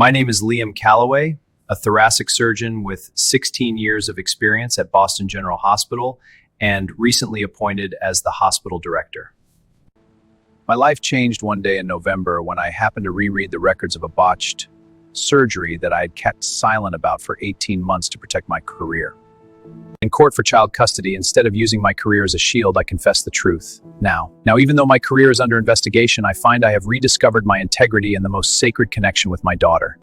My name is Liam Calloway, a thoracic surgeon with 16 years of experience at Boston General Hospital and recently appointed as the hospital director. My life changed one day in November when I happened to reread the records of a botched surgery that I had kept silent about for 18 months to protect my career. In court for child custody, instead of using my career as a shield, I confess the truth. Now, even though my career is under investigation, I find I have rediscovered my integrity and the most sacred connection with my daughter.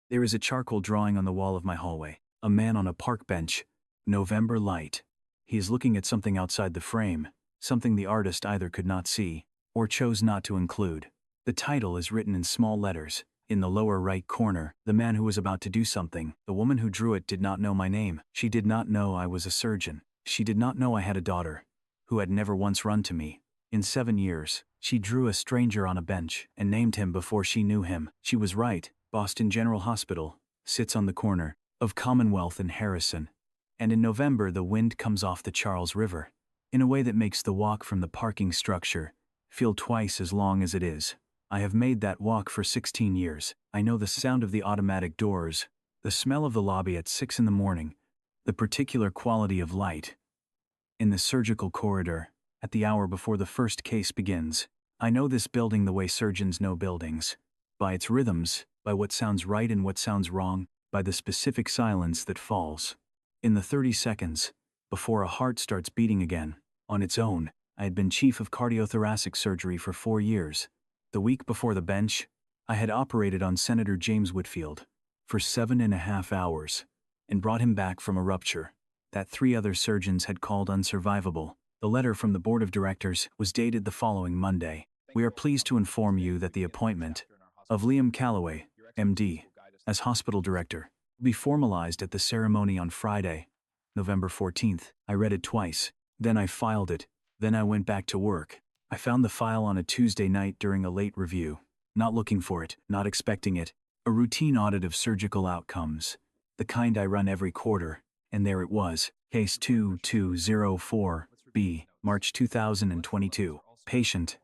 There is a charcoal drawing on the wall of my hallway. A man on a park bench. November light. He is looking at something outside the frame, something the artist either could not see, or chose not to include. The title is written in small letters. In the lower right corner, the man who was about to do something. The woman who drew it did not know my name. She did not know I was a surgeon. She did not know I had a daughter, who had never once run to me. In 7 years, she drew a stranger on a bench and named him before she knew him. She was right. Boston General Hospital sits on the corner of Commonwealth and Harrison. And in November, the wind comes off the Charles River in a way that makes the walk from the parking structure feel twice as long as it is. I have made that walk for 16 years. I know the sound of the automatic doors, the smell of the lobby at 6 in the morning, the particular quality of light in the surgical corridor at the hour before the first case begins. I know this building the way surgeons know buildings, by its rhythms, by what sounds right and what sounds wrong, by the specific silence that falls. In the 30 seconds before a heart starts beating again, on its own, I had been chief of cardiothoracic surgery for 4 years. The week before the bench, I had operated on Senator James Whitfield for 7.5 hours and brought him back from a rupture that 3 other surgeons had called unsurvivable. The letter from the board of directors was dated the following Monday. We are pleased to inform you that the appointment of Liam Calloway, MD, as hospital director will be formalized at the ceremony on Friday, November 14th. I read it twice, then I filed it, then I went back to work. I found the file on a Tuesday night during a late review, not looking for it, not expecting it, a routine audit of surgical outcomes, the kind I run every quarter, and there it was, case 2204B, March 2022, patient,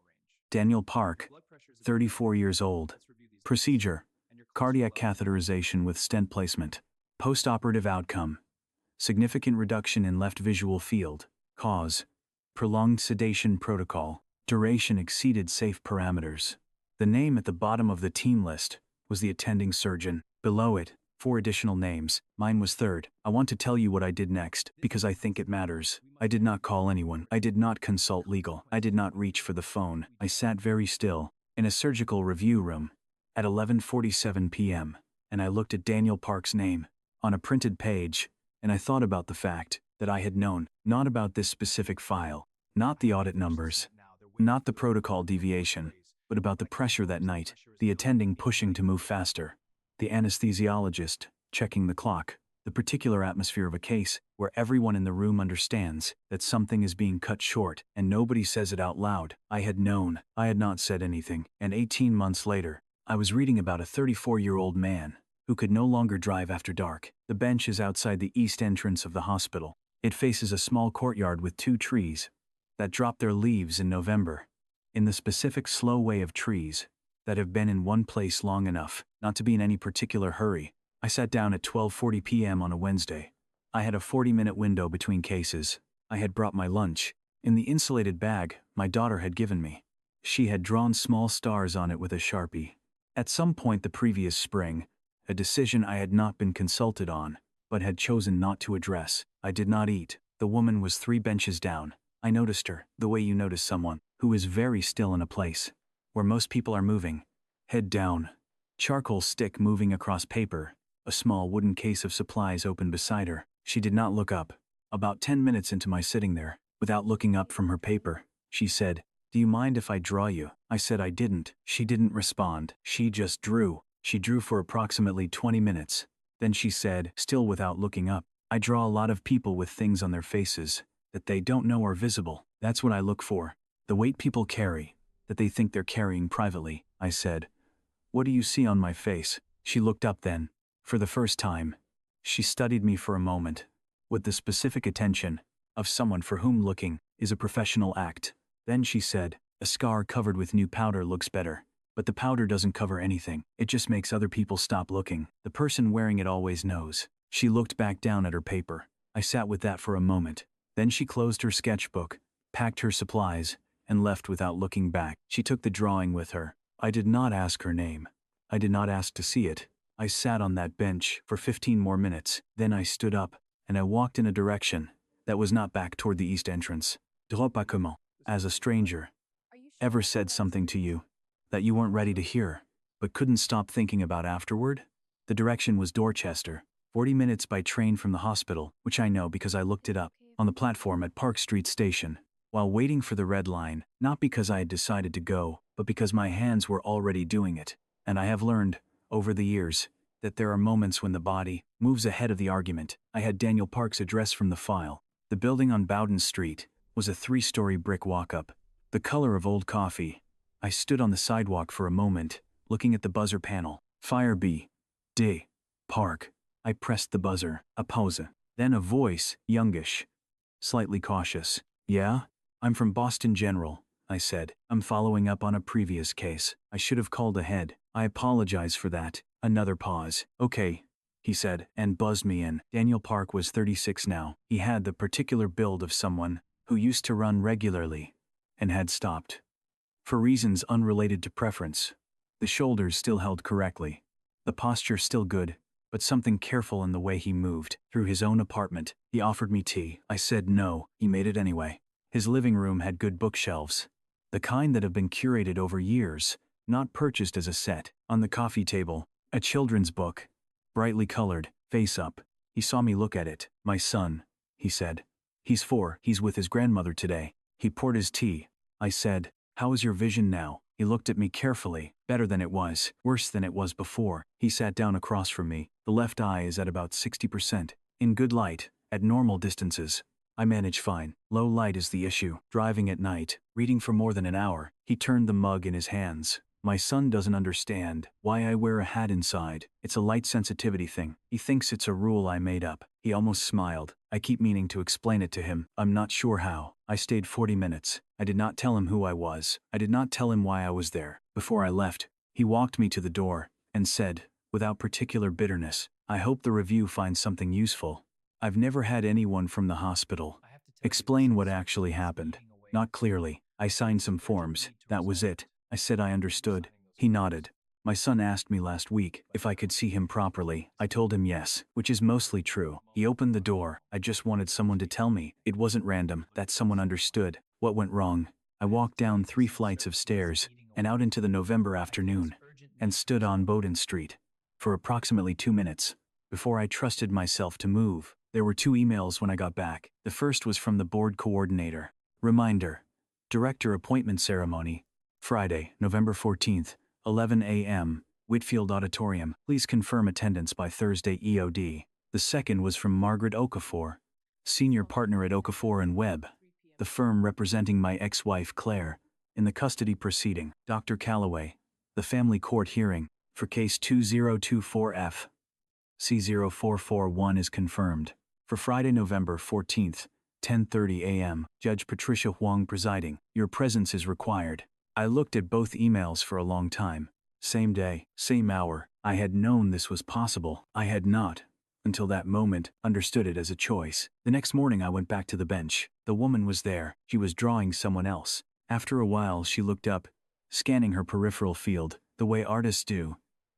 Daniel Park, 34 years old, procedure, cardiac catheterization with stent placement, post-operative outcome, significant reduction in left visual field, cause, prolonged sedation protocol. Duration exceeded safe parameters. The name at the bottom of the team list was the attending surgeon. Below it, 4 additional names. Mine was third. I want to tell you what I did next, because I think it matters. I did not call anyone. I did not consult legal. I did not reach for the phone. I sat very still, in a surgical review room, at 11:47 p.m., and I looked at Daniel Park's name, on a printed page, and I thought about the fact that I had known, not about this specific file, not the audit numbers, not the protocol deviation, but about the pressure that night, the attending pushing to move faster, the anesthesiologist checking the clock, the particular atmosphere of a case where everyone in the room understands that something is being cut short and nobody says it out loud. I had known. I had not said anything, and 18 months later, I was reading about a 34-year-old man who could no longer drive after dark. The bench is outside the east entrance of the hospital. It faces a small courtyard with 2 trees that drop their leaves in November, in the specific slow way of trees that have been in one place long enough not to be in any particular hurry. I sat down at 12:40 p.m. on a Wednesday. I had a 40-minute window between cases. I had brought my lunch in the insulated bag my daughter had given me. She had drawn small stars on it with a Sharpie. At some point the previous spring, a decision I had not been consulted on, but had chosen not to address. I did not eat. The woman was 3 benches down. I noticed her, the way you notice someone who is very still in a place where most people are moving. Head down. Charcoal stick moving across paper. A small wooden case of supplies open beside her. She did not look up. About 10 minutes into my sitting there, without looking up from her paper, she said, "Do you mind if I draw you?" I said I didn't. She didn't respond. She just drew. She drew for approximately 20 minutes. Then she said, still without looking up, "I draw a lot of people with things on their faces that they don't know are visible. That's what I look for. The weight people carry, that they think they're carrying privately." I said, "What do you see on my face?" She looked up then. For the first time, she studied me for a moment, with the specific attention of someone for whom looking is a professional act. Then she said, "A scar covered with new powder looks better." But the powder doesn't cover anything. It just makes other people stop looking. The person wearing it always knows. She looked back down at her paper. I sat with that for a moment. Then she closed her sketchbook, packed her supplies, and left without looking back. She took the drawing with her. I did not ask her name. I did not ask to see it. I sat on that bench for 15 more minutes. Then I stood up, and I walked in a direction that was not back toward the east entrance. Droit pas comment. As a stranger, ever said something to you that you weren't ready to hear, but couldn't stop thinking about afterward? The direction was Dorchester, 40 minutes by train from the hospital, which I know because I looked it up, on the platform at Park Street Station, while waiting for the red line, not because I had decided to go, but because my hands were already doing it. And I have learned, over the years, that there are moments when the body moves ahead of the argument. I had Daniel Park's address from the file. The building on Bowden Street was a 3-story brick walk-up, the color of old coffee. I stood on the sidewalk for a moment, looking at the buzzer panel. Fire B. D. Park. I pressed the buzzer. A pause. Then a voice, youngish, slightly cautious. Yeah? I'm from Boston General, I said. I'm following up on a previous case. I should have called ahead. I apologize for that. Another pause. Okay, he said, and buzzed me in. Daniel Park was 36 now. He had the particular build of someone who used to run regularly and had stopped. For reasons unrelated to preference. The shoulders still held correctly. The posture still good, but something careful in the way he moved. Through his own apartment, he offered me tea. I said no. He made it anyway. His living room had good bookshelves, the kind that have been curated over years, not purchased as a set. On the coffee table, a children's book, brightly colored, face up. He saw me look at it. My son, he said. He's 4. He's with his grandmother today. He poured his tea. I said, how is your vision now? He looked at me carefully. Better than it was. Worse than it was before. He sat down across from me. The left eye is at about 60%. In good light, at normal distances. I manage fine. Low light is the issue. Driving at night, reading for more than an hour. He turned the mug in his hands. My son doesn't understand why I wear a hat inside. It's a light sensitivity thing. He thinks it's a rule I made up. He almost smiled. I keep meaning to explain it to him. I'm not sure how. I stayed 40 minutes. I did not tell him who I was. I did not tell him why I was there. Before I left, he walked me to the door and said, without particular bitterness, I hope the review finds something useful. I've never had anyone from the hospital explain what actually happened. Not clearly. I signed some forms. That was it. I said I understood. He nodded. My son asked me last week if I could see him properly. I told him yes, which is mostly true. He opened the door. I just wanted someone to tell me. It wasn't random. That someone understood what went wrong. I walked down 3 flights of stairs and out into the November afternoon and stood on Bowden Street for approximately 2 minutes before I trusted myself to move. There were 2 emails when I got back. The first was from the board coordinator. Reminder. Director appointment ceremony. Friday, November 14th, 11 a.m., Whitfield Auditorium. Please confirm attendance by Thursday EOD. The second was from Margaret Okafor, senior partner at Okafor and Webb, the firm representing my ex-wife Claire, in the custody proceeding. Dr. Calloway, the family court hearing, for case 2024F. C0441 is confirmed. For Friday, November 14th, 10:30 a.m., Judge Patricia Huang presiding. Your presence is required. I looked at both emails for a long time. Same day, same hour. I had known this was possible. I had not, until that moment, understood it as a choice. The next morning I went back to the bench. The woman was there. She was drawing someone else. After a while she looked up, scanning her peripheral field, the way artists do,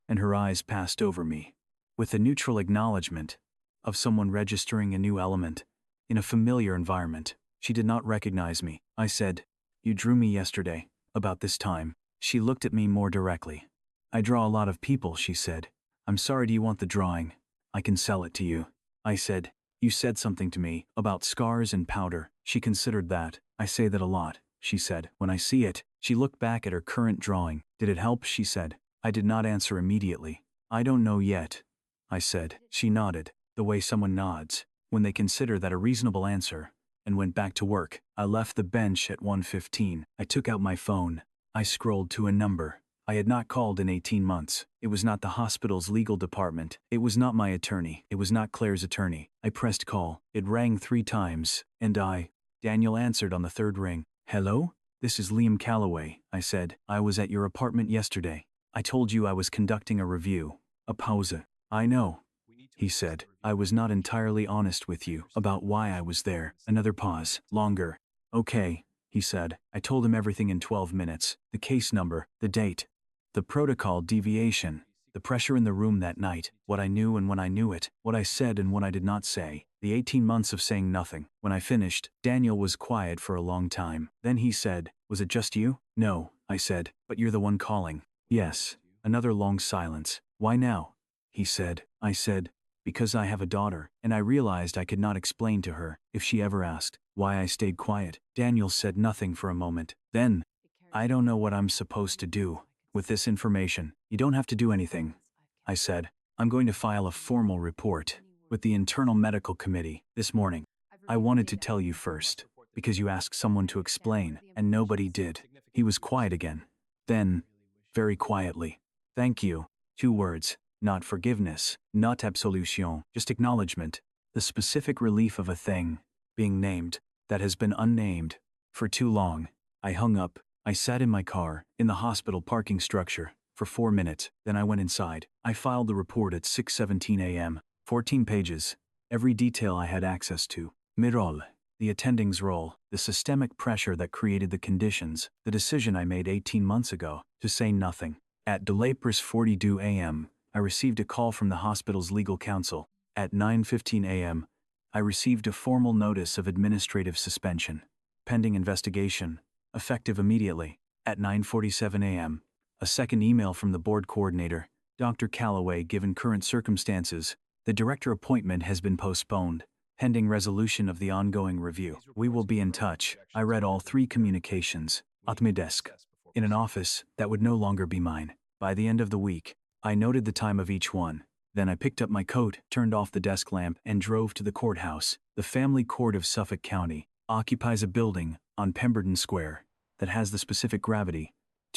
and her eyes passed over me, with the neutral acknowledgement of someone registering a new element in a familiar environment. She did not recognize me. I said, "You drew me yesterday, about this time." She looked at me more directly. "I draw a lot of people," she said. "I'm sorry, do you want the drawing? I can sell it to you." I said, "You said something to me about scars and powder." She considered that. "I say that a lot," she said, "when I see it." She looked back at her current drawing. "Did it help?" she said. I did not answer immediately. "I don't know yet," I said. She nodded, the way someone nods when they consider that a reasonable answer, and went back to work. I left the bench at 1:15. I took out my phone. I scrolled to a number I had not called in 18 months. It was not the hospital's legal department. It was not my attorney. It was not Claire's attorney. I pressed call. It rang 3 times, and Daniel answered on the 3rd ring. "Hello? This is Liam Calloway, I said. I was at your apartment yesterday. I told you I was conducting a review. A pause. I know, he said. I was not entirely honest with you about why I was there. Another pause. Longer. Okay, he said. I told him everything in 12 minutes. The case number, the date, the protocol deviation, the pressure in the room that night, what I knew and when I knew it, what I said and what I did not say, the 18 months of saying nothing. When I finished, Daniel was quiet for a long time. Then he said, "Was it just you?" "No," I said, "but you're the one calling." "Yes." Another long silence. "Why now?" he said. I said, "Because I have a daughter," and I realized I could not explain to her, if she ever asked, why I stayed quiet. Daniel said nothing for a moment. Then, "I don't know what I'm supposed to do with this information." "You don't have to do anything," I said. "I'm going to file a formal report with the Internal Medical Committee this morning. I wanted to tell you first, because you asked someone to explain, and nobody did." He was quiet again. Then, very quietly, "Thank you." 2 words. Not forgiveness, not absolution, just acknowledgement. The specific relief of a thing, being named, that has been unnamed, for too long. I hung up. I sat in my car, in the hospital parking structure, for 4 minutes. Then I went inside. I filed the report at 6:17 a.m. 14 pages. Every detail I had access to. Mirol, the attending's role, the systemic pressure that created the conditions, the decision I made 18 months ago, to say nothing. At 2:42 a.m., I received a call from the hospital's legal counsel. At 9:15 a.m., I received a formal notice of administrative suspension, pending investigation, effective immediately. At 9:47 a.m., a second email from the board coordinator, Dr. Calloway. Given current circumstances, the director appointment has been postponed, pending resolution of the ongoing review. We will be in touch. I read all 3 communications, at my desk, in an office that would no longer be mine. By the end of the week, I noted the time of each one. Then I picked up my coat, turned off the desk lamp, and drove to the courthouse. The family court of Suffolk County occupies a building on Pemberton Square that has the specific gravity,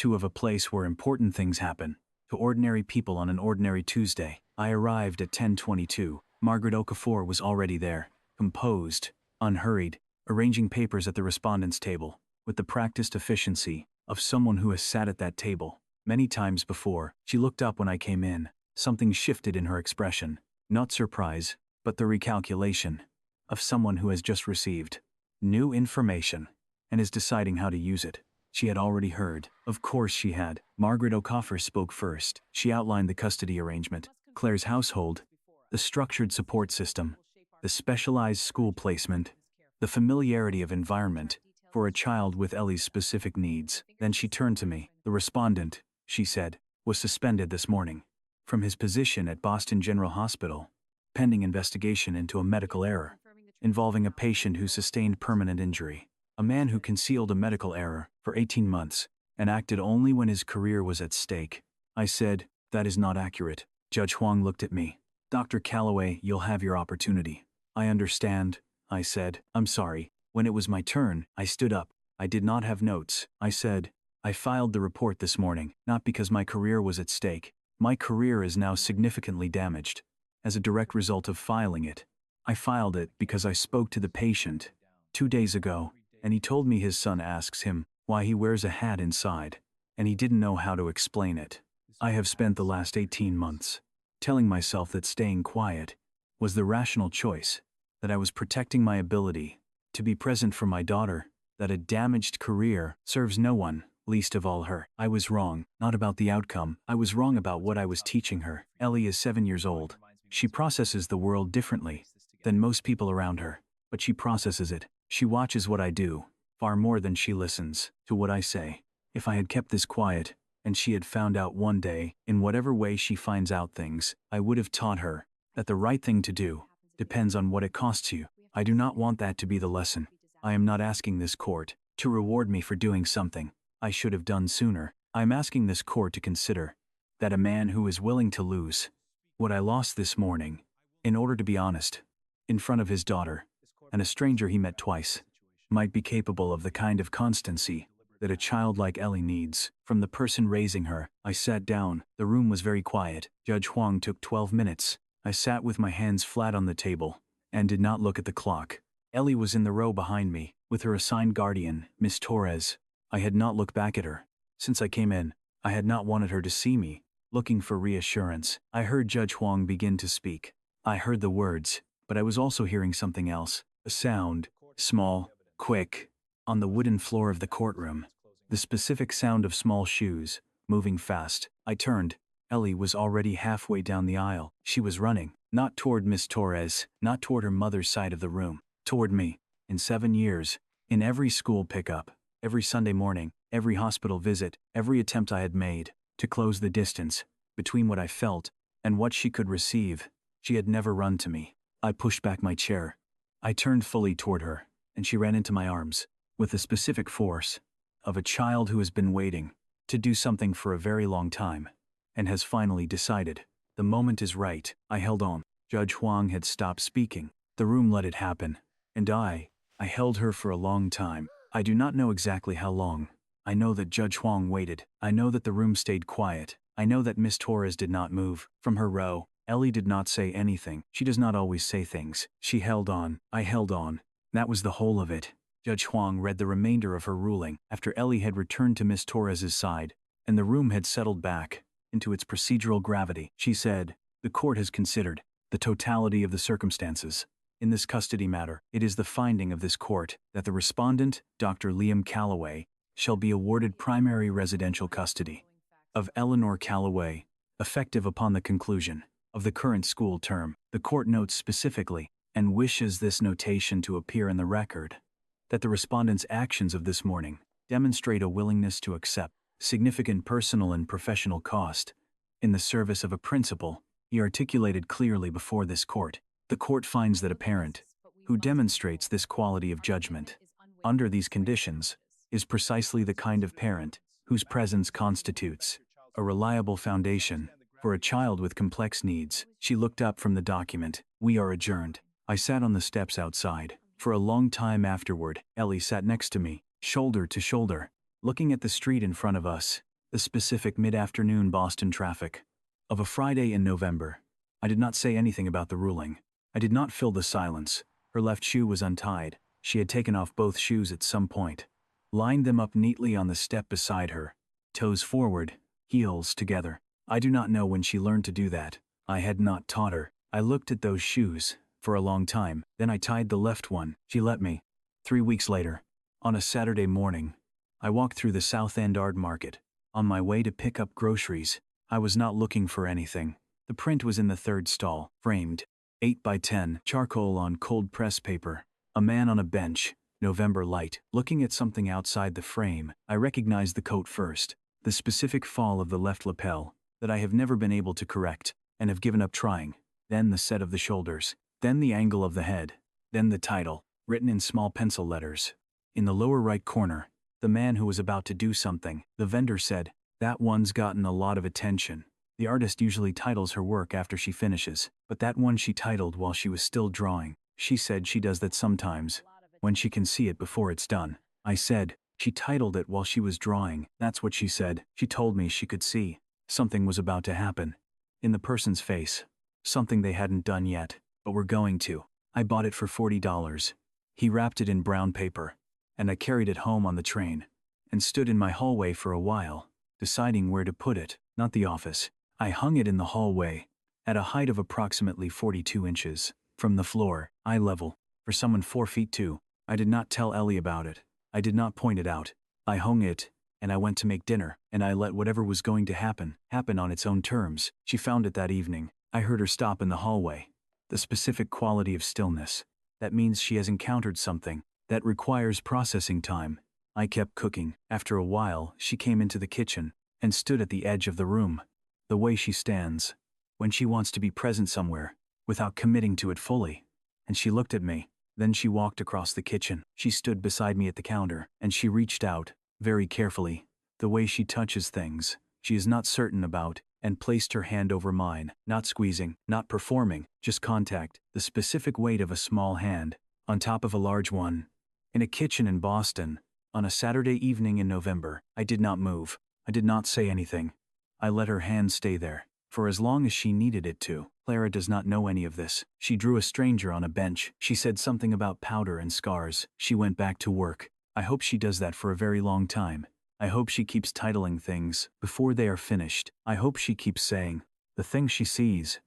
of a place where important things happen to ordinary people on an ordinary Tuesday. I arrived at 10:22. Margaret Okafor was already there, composed, unhurried, arranging papers at the respondent's table, with the practiced efficiency of someone who has sat at that table many times before. She looked up when I came in. Something shifted in her expression. Not surprise, but the recalculation of someone who has just received new information and is deciding how to use it. She had already heard. Of course she had. Margaret Okafor spoke first. She outlined the custody arrangement, Claire's household, the structured support system, the specialized school placement, the familiarity of environment for a child with Ellie's specific needs. Then she turned to me. "The respondent," she said, "was suspended this morning from his position at Boston General Hospital, pending investigation into a medical error involving a patient who sustained permanent injury. A man who concealed a medical error for 18 months and acted only when his career was at stake." I said, "That is not accurate." Judge Huang looked at me. "Dr. Calloway, you'll have your opportunity." "I understand," I said. "I'm sorry." When it was my turn, I stood up. I did not have notes. I said, "I filed the report this morning, not because my career was at stake. My career is now significantly damaged as a direct result of filing it. I filed it because I spoke to the patient 2 days ago, and he told me his son asks him why he wears a hat inside, and he didn't know how to explain it. I have spent the last 18 months telling myself that staying quiet was the rational choice, that I was protecting my ability to be present for my daughter, that a damaged career serves no one, least of all her. I was wrong, not about the outcome. I was wrong about what I was teaching her. Ellie is 7 years old. She processes the world differently than most people around her, but she processes it. She watches what I do, far more than she listens to what I say. If I had kept this quiet, and she had found out one day, in whatever way she finds out things, I would have taught her that the right thing to do depends on what it costs you. I do not want that to be the lesson. I am not asking this court to reward me for doing something I should have done sooner. I am asking this court to consider that a man who is willing to lose what I lost this morning, in order to be honest, in front of his daughter, and a stranger he met twice, might be capable of the kind of constancy that a child like Ellie needs from the person raising her. I sat down. The room was very quiet. Judge Huang took 12 minutes. I sat with my hands flat on the table and did not look at the clock. Ellie was in the row behind me, with her assigned guardian, Miss Torres, I had not looked back at her. Since I came in, I had not wanted her to see me, looking for reassurance. I heard Judge Huang begin to speak. I heard the words, but I was also hearing something else. A sound, small, quick, on the wooden floor of the courtroom. The specific sound of small shoes, moving fast. I turned. Ellie was already halfway down the aisle. She was running, not toward Miss Torres, not toward her mother's side of the room, toward me. In 7 years, in every school pickup, every Sunday morning, every hospital visit, every attempt I had made to close the distance between what I felt and what she could receive, she had never run to me. I pushed back my chair. I turned fully toward her, and she ran into my arms, with the specific force of a child who has been waiting to do something for a very long time, and has finally decided. The moment is right. I held on. Judge Huang had stopped speaking. The room let it happen. And I held her for a long time. I do not know exactly how long. I know that Judge Huang waited. I know that the room stayed quiet. I know that Miss Torres did not move from her row. Ellie did not say anything. She does not always say things. She held on. I held on. That was the whole of it. Judge Huang read the remainder of her ruling after Ellie had returned to Miss Torres's side, and the room had settled back into its procedural gravity. She said, "The court has considered the totality of the circumstances. In this custody matter, it is the finding of this court that the respondent, Dr. Liam Calloway, shall be awarded primary residential custody of Eleanor Calloway, effective upon the conclusion of the current school term." The court notes specifically, and wishes this notation to appear in the record, that the respondent's actions of this morning demonstrate a willingness to accept significant personal and professional cost in the service of a principle he articulated clearly before this court. The court finds that a parent who demonstrates this quality of judgment under these conditions is precisely the kind of parent whose presence constitutes a reliable foundation for a child with complex needs. She looked up from the document. "We are adjourned." I sat on the steps outside. For a long time afterward, Ellie sat next to me, shoulder to shoulder, looking at the street in front of us, the specific mid-afternoon Boston traffic of a Friday in November. I did not say anything about the ruling. I did not fill the silence. Her left shoe was untied. She had taken off both shoes at some point, lined them up neatly on the step beside her, toes forward, heels together. I do not know when she learned to do that. I had not taught her. I looked at those shoes for a long time. Then I tied the left one. She let me. 3 weeks later, on a Saturday morning, I walked through the South End Art Market. On my way to pick up groceries, I was not looking for anything. The print was in the third stall, framed, 8 by 10, charcoal on cold press paper. A man on a bench, November light, looking at something outside the frame. I recognized the coat first, the specific fall of the left lapel that I have never been able to correct and have given up trying. Then the set of the shoulders. Then the angle of the head. Then the title, written in small pencil letters. In the lower right corner, the man who was about to do something. The vendor said, "That one's gotten a lot of attention." The artist usually titles her work after she finishes, but that one she titled while she was still drawing. She said she does that sometimes, when she can see it before it's done. I said, "She titled it while she was drawing." That's what she said. She told me she could see something was about to happen in the person's face. Something they hadn't done yet, but were going to. I bought it for $40. He wrapped it in brown paper, and I carried it home on the train, and stood in my hallway for a while, deciding where to put it. Not the office. I hung it in the hallway, at a height of approximately 42 inches, from the floor, eye level, for someone 4 feet 2. I did not tell Ellie about it. I did not point it out. I hung it, and I went to make dinner, and I let whatever was going to happen on its own terms. She found it that evening. I heard her stop in the hallway. The specific quality of stillness. That means she has encountered something that requires processing time. I kept cooking. After a while, she came into the kitchen and stood at the edge of the room. The way she stands when she wants to be present somewhere without committing to it fully. And she looked at me. Then she walked across the kitchen. She stood beside me at the counter, and she reached out, very carefully, the way she touches things she is not certain about, and placed her hand over mine, not squeezing, not performing, just contact, the specific weight of a small hand, on top of a large one. In a kitchen in Boston, on a Saturday evening in November, I did not move. I did not say anything. I let her hand stay there, for as long as she needed it to. Clara does not know any of this. She drew a stranger on a bench. She said something about powder and scars. She went back to work. I hope she does that for a very long time. I hope she keeps titling things before they are finished. I hope she keeps saying the things she sees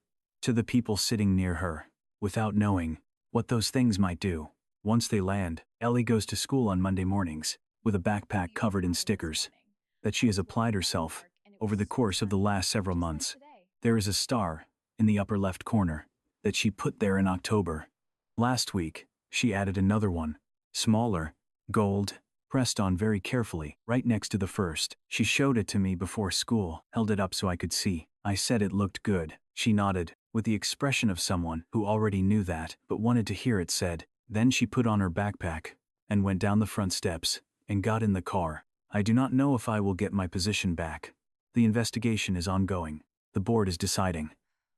to the people sitting near her, without knowing what those things might do. Once they land, Ellie goes to school on Monday mornings with a backpack covered in stickers that she has applied herself over the course of the last several months. There is a star in the upper left corner that she put there in October. Last week, she added another one, smaller, gold, pressed on very carefully, right next to the first. She showed it to me before school, held it up so I could see. I said it looked good. She nodded, with the expression of someone who already knew that, but wanted to hear it said. Then she put on her backpack, and went down the front steps, and got in the car. I do not know if I will get my position back. The investigation is ongoing. The board is deciding.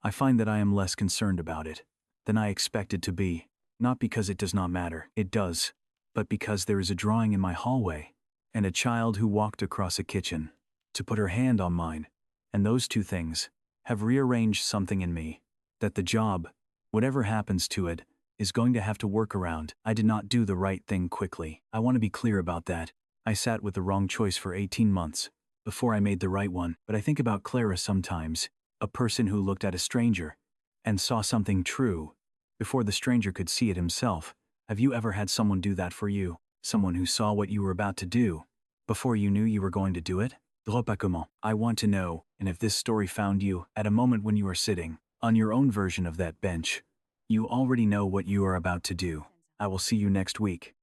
I find that I am less concerned about it than I expected to be, not because it does not matter, it does, but because there is a drawing in my hallway, and a child who walked across a kitchen to put her hand on mine, and those two things have rearranged something in me, that the job, whatever happens to it, is going to have to work around. I did not do the right thing quickly. I want to be clear about that. I sat with the wrong choice for 18 months before I made the right one, but I think about Clara sometimes, a person who looked at a stranger and saw something true before the stranger could see it himself. Have you ever had someone do that for you? Someone who saw what you were about to do before you knew you were going to do it? Drop a comment. I want to know, and if this story found you at a moment when you are sitting on your own version of that bench, you already know what you are about to do. I will see you next week.